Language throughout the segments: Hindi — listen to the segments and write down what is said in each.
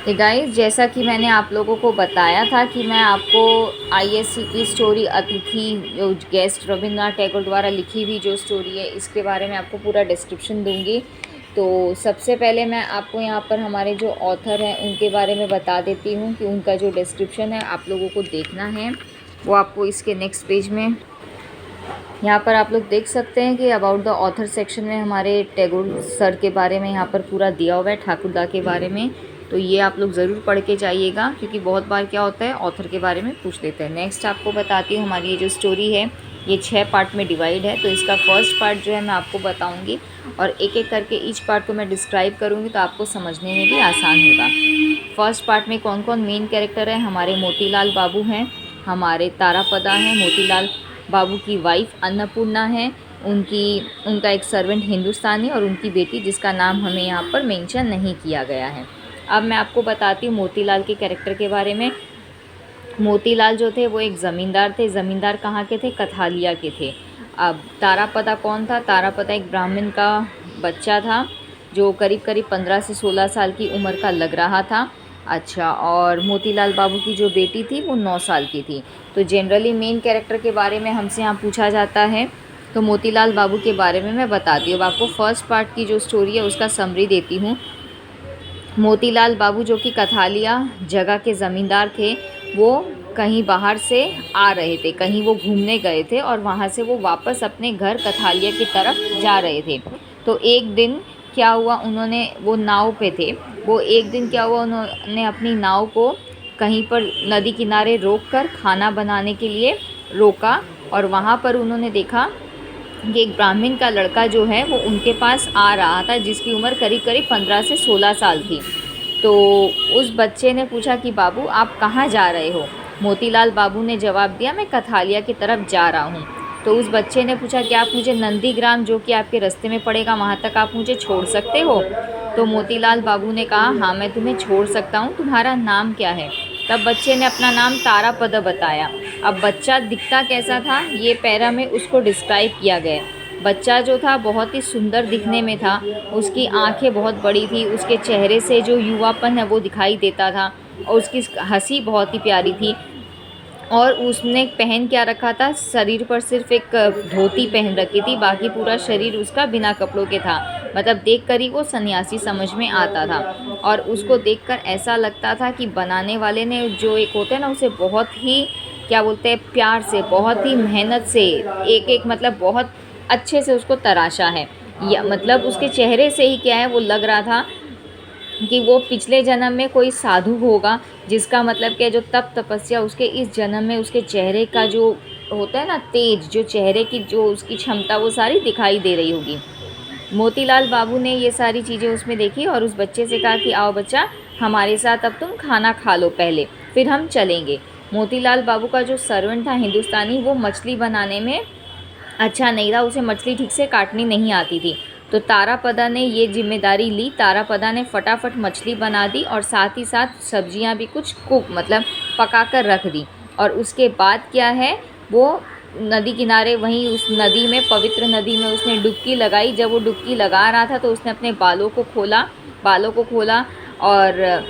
तो गाइस, जैसा कि मैंने आप लोगों को बताया था कि मैं आपको आईएससी की स्टोरी अतिथि, जो गेस्ट रविंद्रनाथ टैगोर द्वारा लिखी हुई जो स्टोरी है, इसके बारे में आपको पूरा डिस्क्रिप्शन दूंगी। तो सबसे पहले मैं आपको यहाँ पर हमारे जो ऑथर हैं उनके बारे में बता देती हूँ कि उनका जो डिस्क्रिप्शन है आप लोगों को देखना है। वो आपको इसके नेक्स्ट पेज में यहाँ पर आप लोग देख सकते हैं कि अबाउट द ऑथर सेक्शन में हमारे टैगोर सर के बारे में यहाँ पर पूरा दिया हुआ है, ठाकुरदा के बारे में। तो ये आप लोग ज़रूर पढ़ के जाइएगा, क्योंकि बहुत बार क्या होता है ऑथर के बारे में पूछ लेते हैं। नेक्स्ट आपको बताती हूँ, हमारी ये जो स्टोरी है ये 6 पार्ट में डिवाइड है। तो इसका फर्स्ट पार्ट जो है मैं आपको बताऊँगी और एक एक करके ईच पार्ट को मैं डिस्क्राइब करूँगी, तो आपको समझने में भी आसान होगा। फर्स्ट पार्ट में कौन कौन मेन कैरेक्टर है, हमारे मोतीलाल बाबू हैं, हमारे तारापदा हैं, मोतीलाल बाबू की वाइफ अन्नपूर्णा है, उनका एक सर्वेंट हिंदुस्तानी और उनकी बेटी जिसका नाम हमें यहाँ पर मेंशन नहीं किया गया है। अब मैं आपको बताती हूँ मोतीलाल के कैरेक्टर के बारे में। मोतीलाल जो थे वो एक ज़मींदार थे। ज़मींदार कहाँ के थे? कथालिया के थे। अब तारापदा कौन था? तारापदा एक ब्राह्मण का बच्चा था जो करीब करीब 15 से 16 साल की उम्र का लग रहा था। अच्छा, और मोतीलाल बाबू की जो बेटी थी वो 9 साल की थी। तो जनरली मेन कैरेक्टर के बारे में हमसे यहाँ पूछा जाता है, तो मोतीलाल बाबू के बारे में मैं बताती हूँ। अब आपको फर्स्ट पार्ट की जो स्टोरी है उसका समरी देती हूँ। मोतीलाल बाबू जो कि कथालिया जगह के ज़मींदार थे, वो कहीं बाहर से आ रहे थे, कहीं वो घूमने गए थे और वहाँ से वो वापस अपने घर कथालिया की तरफ जा रहे थे। तो एक दिन क्या हुआ, उन्होंने वो नाव पे थे, वो एक दिन क्या हुआ, उन्होंने अपनी नाव को कहीं पर नदी किनारे रोककर खाना बनाने के लिए रोका और वहाँ पर उन्होंने देखा कि एक ब्राह्मण का लड़का जो है वो उनके पास आ रहा था, जिसकी उम्र करीब करीब 15 से 16 साल थी। तो उस बच्चे ने पूछा कि बाबू आप कहाँ जा रहे हो? मोतीलाल बाबू ने जवाब दिया, मैं कथालिया की तरफ जा रहा हूँ। तो उस बच्चे ने पूछा कि आप मुझे नंदीग्राम जो कि आपके रास्ते में पड़ेगा वहाँ तक आप मुझे छोड़ सकते हो? तो मोतीलाल बाबू ने कहा, हाँ मैं तुम्हें छोड़ सकता हूँ, तुम्हारा नाम क्या है? तब बच्चे ने अपना नाम तारापद बताया। अब बच्चा दिखता कैसा था ये पैरा में उसको डिस्क्राइब किया गया। बच्चा जो था बहुत ही सुंदर दिखने में था, उसकी आंखें बहुत बड़ी थी, उसके चेहरे से जो युवापन है वो दिखाई देता था और उसकी हंसी बहुत ही प्यारी थी। और उसने पहन क्या रखा था, शरीर पर सिर्फ एक धोती पहन रखी थी, बाकी पूरा शरीर उसका बिना कपड़ों के था। मतलब देखकर ही वो सन्यासी समझ में आता था और उसको देखकर ऐसा लगता था कि बनाने वाले ने, जो एक होते हैं ना, उसे बहुत ही क्या बोलते हैं, प्यार से, बहुत ही मेहनत से, एक एक मतलब बहुत अच्छे से उसको तराशा है। या मतलब उसके चेहरे से ही क्या है, वो लग रहा था कि वो पिछले जन्म में कोई साधु होगा, जिसका मतलब क्या, जो तप तपस्या उसके इस जन्म में उसके चेहरे का जो होता है ना तेज, जो चेहरे की जो उसकी क्षमता, वो सारी दिखाई दे रही होगी। मोतीलाल बाबू ने ये सारी चीज़ें उसमें देखी और उस बच्चे से कहा कि आओ बच्चा, हमारे साथ अब तुम खाना खा लो पहले, फिर हम चलेंगे। मोतीलाल बाबू का जो सर्वेंट था हिंदुस्तानी, वो मछली बनाने में अच्छा नहीं था, उसे मछली ठीक से काटनी नहीं आती थी। तो तारापदा ने ये जिम्मेदारी ली। तारापदा ने फटाफट मछली बना दी और साथ ही साथ सब्जियां भी कुछ कुक मतलब पका कर रख दी। और उसके बाद क्या है, वो नदी किनारे, वहीं उस नदी में, पवित्र नदी में उसने डुबकी लगाई। जब वो डुबकी लगा रहा था तो उसने अपने बालों को खोला और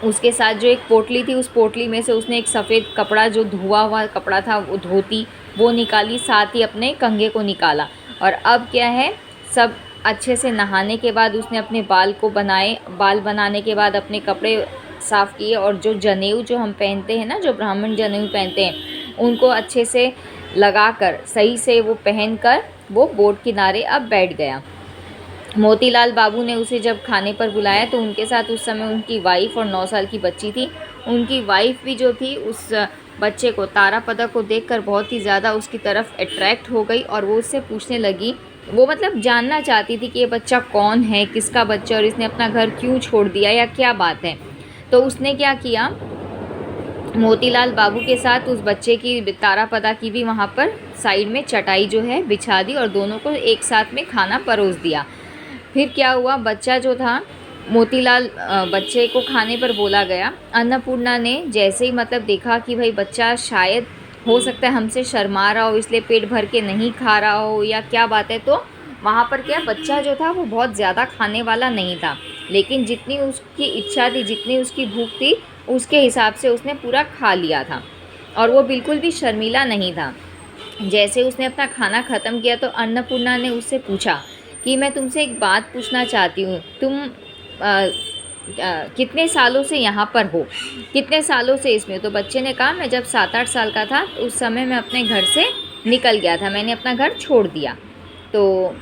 उसके साथ जो एक पोटली थी, उस पोटली में से उसने एक सफ़ेद कपड़ा, जो धुआ हुआ कपड़ा था, वो धोती, वो निकाली, साथ ही अपने कंघे को निकाला। और अब क्या है, सब अच्छे से नहाने के बाद उसने अपने बाल को बनाए, बाल बनाने के बाद अपने कपड़े साफ़ किए और जो जनेऊ जो हम पहनते हैं ना, जो ब्राह्मण जनेऊ पहनते हैं, उनको अच्छे से लगाकर सही से वो पहनकर वो बोट किनारे अब बैठ गया। मोतीलाल बाबू ने उसे जब खाने पर बुलाया तो उनके साथ उस समय उनकी वाइफ और 9 साल की बच्ची थी। उनकी वाइफ भी जो थी उस बच्चे को, तारापदा को देखकर बहुत ही ज़्यादा उसकी तरफ अट्रैक्ट हो गई और वो उससे पूछने लगी, वो मतलब जानना चाहती थी कि ये बच्चा कौन है, किसका बच्चा, और इसने अपना घर क्यों छोड़ दिया या क्या बात है। तो उसने क्या किया, मोतीलाल बाबू के साथ उस बच्चे की, तारापदा की भी वहाँ पर साइड में चटाई जो है बिछा दी और दोनों को एक साथ में खाना परोस दिया। फिर क्या हुआ, बच्चा जो था, मोतीलाल बच्चे को खाने पर बोला गया। अन्नपूर्णा ने जैसे ही मतलब देखा कि भाई बच्चा शायद हो सकता है हमसे शर्मा रहा हो, इसलिए पेट भर के नहीं खा रहा हो या क्या बात है, तो वहाँ पर क्या, बच्चा जो था वो बहुत ज़्यादा खाने वाला नहीं था। लेकिन जितनी उसकी इच्छा थी, जितनी उसकी भूख थी, उसके हिसाब से उसने पूरा खा लिया था और वो बिल्कुल भी शर्मीला नहीं था। जैसे उसने अपना खाना ख़त्म किया तो अन्नपूर्णा ने उससे पूछा कि मैं तुमसे एक बात पूछना चाहती हूँ, तुम कितने सालों से यहाँ पर हो, कितने सालों से इसमें? तो बच्चे ने कहा मैं जब 7-8 साल का था तो उस समय मैं अपने घर से निकल गया था, मैंने अपना घर छोड़ दिया। तो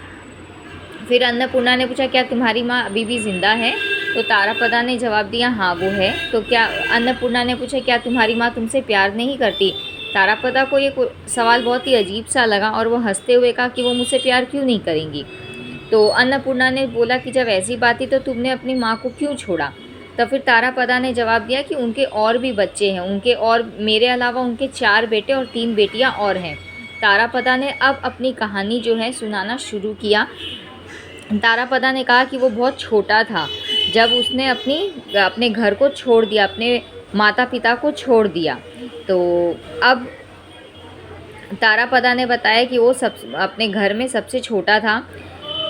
फिर अन्नपूर्णा ने पूछा क्या तुम्हारी माँ अभी भी ज़िंदा है? तो तारापदा ने जवाब दिया हाँ वो है। तो क्या अन्नपूर्णा ने पूछा क्या तुम्हारी माँ तुमसे प्यार नहीं करती? तारापदा को ये सवाल बहुत ही अजीब सा लगा और वो हंसते हुए कहा कि वो मुझसे प्यार क्यों नहीं करेंगी। तो अन्नपूर्णा ने बोला कि जब ऐसी बात थी तो तुमने अपनी माँ को क्यों छोड़ा? तो फिर तारापदा ने जवाब दिया कि उनके और भी बच्चे हैं, उनके और मेरे अलावा उनके 4 बेटे और 3 बेटियां और हैं। तारापदा ने अब अपनी कहानी जो है सुनाना शुरू किया। तारापदा ने कहा कि वो बहुत छोटा था जब उसने अपने घर को छोड़ दिया, अपने माता पिता को छोड़ दिया। तो अब तारापदा ने बताया कि वो अपने घर में सबसे छोटा था।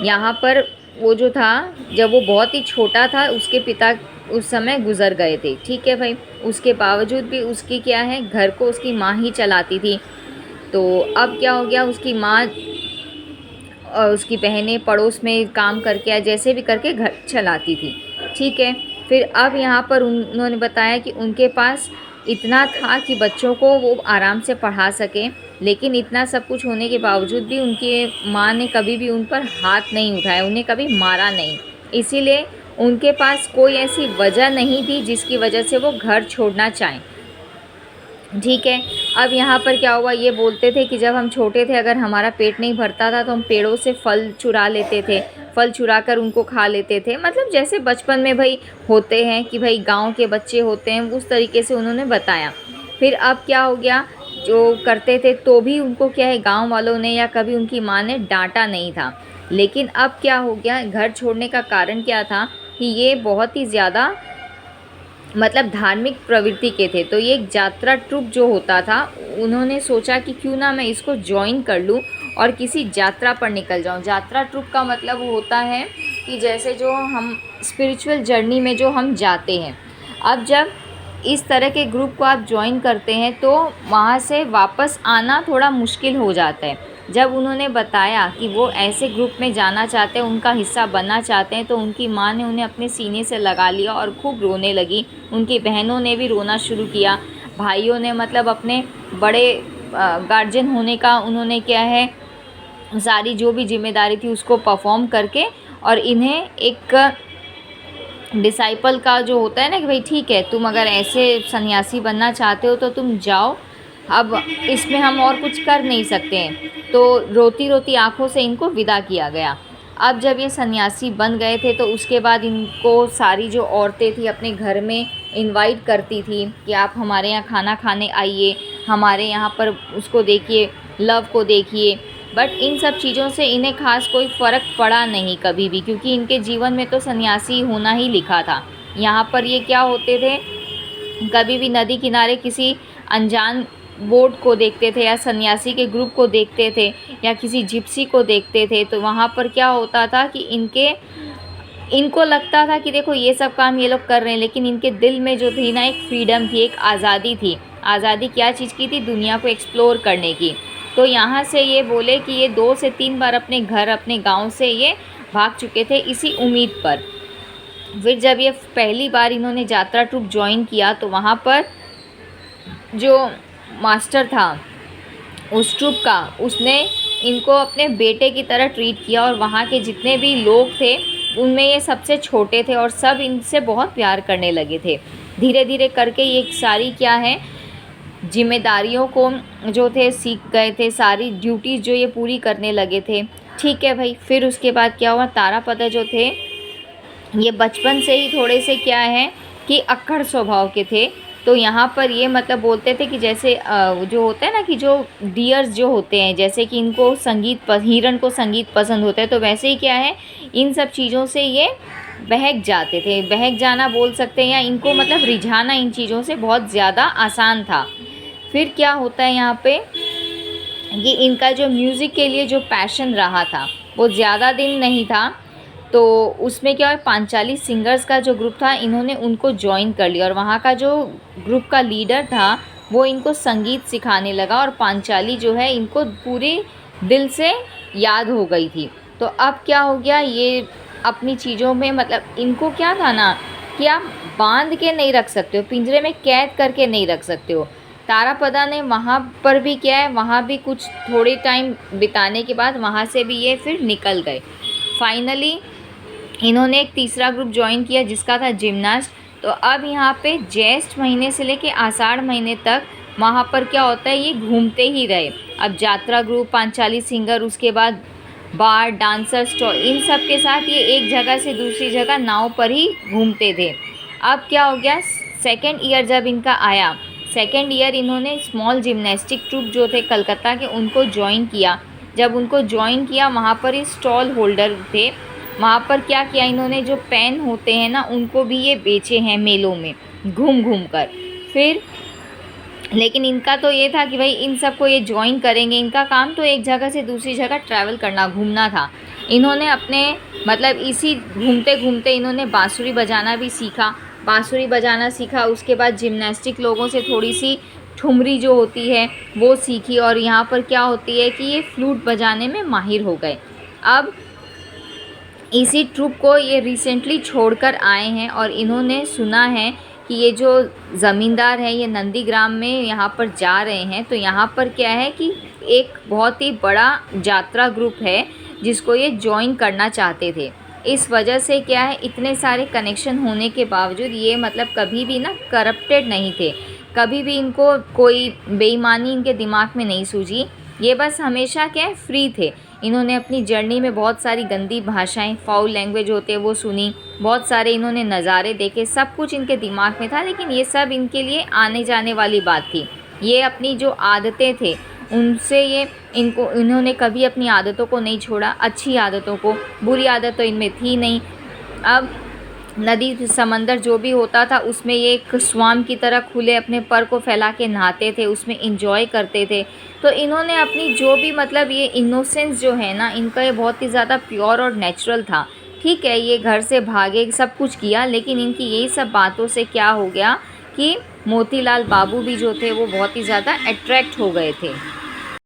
यहाँ पर वो जो था, जब वो बहुत ही छोटा था उसके पिता उस समय गुज़र गए थे, ठीक है भाई। उसके बावजूद भी उसकी क्या है, घर को उसकी माँ ही चलाती थी। तो अब क्या हो गया, उसकी माँ और उसकी बहनें पड़ोस में काम करके या जैसे भी करके घर चलाती थी, ठीक है। फिर अब यहाँ पर उन्होंने बताया कि उनके पास इतना था कि बच्चों को वो आराम से पढ़ा सकें, लेकिन इतना सब कुछ होने के बावजूद भी उनकी माँ ने कभी भी उन पर हाथ नहीं उठाया, उन्हें कभी मारा नहीं। इसीलिए उनके पास कोई ऐसी वजह नहीं थी जिसकी वजह से वो घर छोड़ना चाहें, ठीक है। अब यहाँ पर क्या हुआ, ये बोलते थे कि जब हम छोटे थे अगर हमारा पेट नहीं भरता था तो हम पेड़ों से फल चुरा लेते थे, फल चुरा कर उनको खा लेते थे। मतलब जैसे बचपन में भाई होते हैं कि भाई गांव के बच्चे होते हैं, उस तरीके से उन्होंने बताया। फिर अब क्या हो गया, जो करते थे तो भी उनको क्या है, गाँव वालों ने या कभी उनकी माँ ने डांटा नहीं था। लेकिन अब क्या हो गया, घर छोड़ने का कारण क्या था कि ये बहुत ही ज़्यादा मतलब धार्मिक प्रवृत्ति के थे। तो ये एक यात्रा ट्रुप जो होता था, उन्होंने सोचा कि क्यों ना मैं इसको ज्वाइन कर लूँ और किसी यात्रा पर निकल जाऊँ। यात्रा ट्रुप का मतलब होता है कि जैसे जो हम स्पिरिचुअल जर्नी में जो हम जाते हैं, अब जब इस तरह के ग्रुप को आप ज्वाइन करते हैं तो वहाँ से वापस आना थोड़ा मुश्किल हो जाता है। जब उन्होंने बताया कि वो ऐसे ग्रुप में जाना चाहते हैं, उनका हिस्सा बनना चाहते हैं, तो उनकी माँ ने उन्हें अपने सीने से लगा लिया और खूब रोने लगी। उनकी बहनों ने भी रोना शुरू किया, भाइयों ने मतलब अपने बड़े गार्जियन होने का उन्होंने क्या है, सारी जो भी जिम्मेदारी थी उसको परफॉर्म करके और इन्हें एक डिसाइपल का जो होता है ना कि भाई ठीक है, तुम अगर ऐसे सन्यासी बनना चाहते हो तो तुम जाओ, अब इसमें हम और कुछ कर नहीं सकते हैं। तो रोती रोती आंखों से इनको विदा किया गया। अब जब ये सन्यासी बन गए थे तो उसके बाद इनको सारी जो औरतें थी अपने घर में इनवाइट करती थी कि आप हमारे यहाँ खाना खाने आइए, हमारे यहाँ पर उसको देखिए, लव को देखिए। बट इन सब चीज़ों से इन्हें खास कोई फ़र्क पड़ा नहीं कभी भी, क्योंकि इनके जीवन में तो सन्यासी होना ही लिखा था। यहाँ पर ये क्या होते थे, कभी भी नदी किनारे किसी अनजान बोट को देखते थे या सन्यासी के ग्रुप को देखते थे या किसी जिप्सी को देखते थे, तो वहाँ पर क्या होता था कि इनको लगता था कि देखो ये सब काम ये लोग कर रहे हैं, लेकिन इनके दिल में जो थी ना, एक फ्रीडम थी, एक आज़ादी थी। आज़ादी क्या चीज़ की थी, दुनिया को एक्सप्लोर करने की। तो यहाँ से ये बोले कि ये 2 से 3 बार अपने घर, अपने गांव से ये भाग चुके थे इसी उम्मीद पर। फिर जब ये पहली बार इन्होंने यात्रा ट्रुप ज्वाइन किया तो वहाँ पर जो मास्टर था उस ट्रुप का, उसने इनको अपने बेटे की तरह ट्रीट किया और वहाँ के जितने भी लोग थे उनमें ये सबसे छोटे थे और सब इनसे बहुत प्यार करने लगे थे। धीरे धीरे करके ये सारी क्या है, जिम्मेदारियों को जो थे सीख गए थे, सारी ड्यूटीज़ जो ये पूरी करने लगे थे, ठीक है भाई। फिर उसके बाद क्या हुआ, तारापदा जो थे ये बचपन से ही थोड़े से क्या है कि अक्खड़ स्वभाव के थे। तो यहाँ पर ये मतलब बोलते थे कि जैसे जो होता है ना कि जो डियर्स जो होते हैं, जैसे कि इनको हिरण को संगीत पसंद होता है, तो वैसे ही क्या है, इन सब चीज़ों से ये बहक जाते थे। बहक जाना बोल सकते हैं, या इनको मतलब रिझाना इन चीज़ों से बहुत ज़्यादा आसान था। फिर क्या होता है यहाँ पे, ये इनका जो म्यूज़िक के लिए जो पैशन रहा था वो ज़्यादा दिन नहीं था। तो उसमें क्या है, पांचाली सिंगर्स का जो ग्रुप था इन्होंने उनको ज्वाइन कर लिया और वहाँ का जो ग्रुप का लीडर था वो इनको संगीत सिखाने लगा और पांचाली जो है इनको पूरे दिल से याद हो गई थी। तो अब क्या हो गया, ये अपनी चीज़ों में मतलब इनको क्या था ना कि आप बांध के नहीं रख सकते हो, पिंजरे में कैद करके नहीं रख सकते हो। तारापदा ने वहाँ पर भी क्या है, वहाँ भी कुछ थोड़े टाइम बिताने के बाद वहाँ से भी ये फिर निकल गए। फाइनली इन्होंने एक तीसरा ग्रुप ज्वाइन किया जिसका था जिम्नास्ट। तो अब यहाँ पे ज्येष्ठ महीने से लेके आषाढ़ महीने तक वहाँ पर क्या होता है, ये घूमते ही रहे। अब यात्रा ग्रुप, पांचाली सिंगर, उसके बाद बार, डांसर, स्टॉल, इन सब के साथ ये एक जगह से दूसरी जगह नाव पर ही घूमते थे। अब क्या हो गया, सेकेंड ईयर जब इनका आया, सेकेंड ईयर इन्होंने स्मॉल जिम्नास्टिक ट्रूप जो थे कलकत्ता के उनको ज्वाइन किया। जब उनको ज्वाइन किया वहाँ पर ये स्टॉल होल्डर थे। वहाँ पर क्या किया इन्होंने, जो पेन होते हैं ना उनको भी ये बेचे हैं मेलों में घूम घूम कर। फिर लेकिन इनका तो ये था कि भाई इन सबको ये ज्वाइन करेंगे, इनका काम तो एक जगह से दूसरी जगह ट्रैवल करना, घूमना था। इन्होंने अपने मतलब इसी घूमते घूमते इन्होंने बांसुरी बजाना भी सीखा, बांसुरी बजाना सीखा। उसके बाद जिम्नास्टिक लोगों से थोड़ी सी ठुमरी जो होती है वो सीखी और यहाँ पर क्या होती है कि ये फ्लूट बजाने में माहिर हो गए। अब इसी ट्रूप को ये रिसेंटली छोड़कर आए हैं और इन्होंने सुना है कि ये जो ज़मींदार है ये नंदीग्राम में यहाँ पर जा रहे हैं। तो यहाँ पर क्या है कि एक बहुत ही बड़ा यात्रा ग्रुप है जिसको ये ज्वाइन करना चाहते थे। इस वजह से क्या है, इतने सारे कनेक्शन होने के बावजूद ये मतलब कभी भी ना करप्टेड नहीं थे, कभी भी इनको कोई बेईमानी इनके दिमाग में नहीं सूझी। ये बस हमेशा क्या है, फ्री थे। इन्होंने अपनी जर्नी में बहुत सारी गंदी भाषाएं, फाउल लैंग्वेज होते हैं वो सुनी, बहुत सारे इन्होंने नज़ारे देखे, सब कुछ इनके दिमाग में था। लेकिन ये सब इनके लिए आने जाने वाली बात थी। ये अपनी जो आदतें थे उनसे ये इन्होंने कभी अपनी आदतों को नहीं छोड़ा, अच्छी आदतों को, बुरी आदत तो इनमें थी नहीं। अब नदी समंदर जो भी होता था उसमें ये एक स्वाम की तरह खुले अपने पर को फैला के नहाते थे, उसमें इंजॉय करते थे। तो इन्होंने अपनी जो भी मतलब ये इनोसेंस जो है ना इनका, ये बहुत ही ज़्यादा प्योर और नेचुरल था। ठीक है, ये घर से भागे, सब कुछ किया, लेकिन इनकी यही सब बातों से क्या हो गया कि मोतीलाल बाबू भी जो थे वो बहुत ही ज़्यादा अट्रैक्ट हो गए थे।